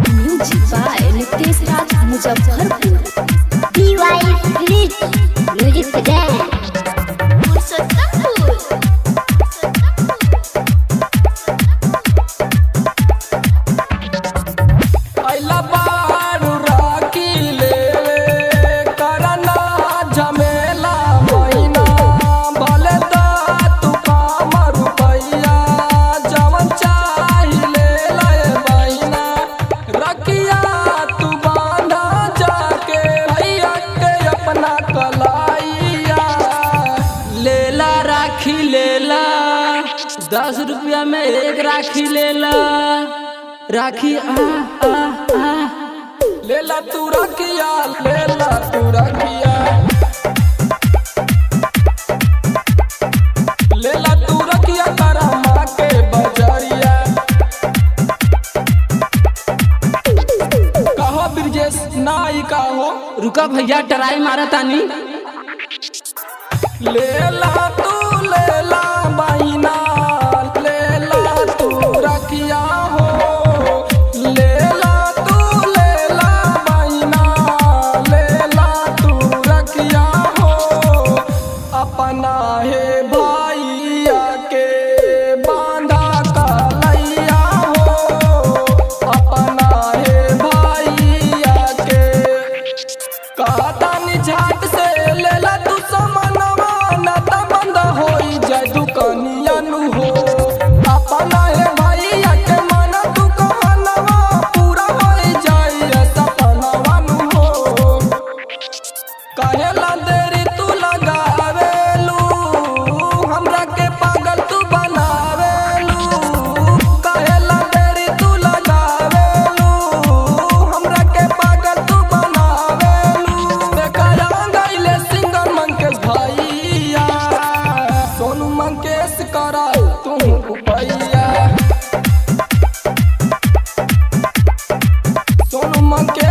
Music by Nitesh Raj Muzaffarpur. Music लेला 10 रुपया में एक राखी लेला। राखी लेला तू रखिया, लेला तू रखिया, लेला तू रखिया तारा माँ के बजरिया। कहो ब्रिजेश नाई कहो, रुका भैया टराई मारा तानी। लेला तू लेला बहिना, लेला तू रखिया हो, लेला तू लेला बहिना, लेला तू रखिया हो। अपना है भैया के बांधा कलैया हो, अपना है भैया के कहतानी झाट से लेला तू समनवा दुकानिया नु हो। अपना है भैया के माना तू कहनवा पूरा हो जाए सपनवा नु हो। कहेला देरी तू लगावेलू, हमरा के पागल तू बनावेलू। कहेला देरी तू लगावेलू, हमरा के पागल तू बनावेलू। बेकारा गइले सिंगर मंकेश भैया, सोनू मंकेश करा तुम उपैया। सोनू मंकेश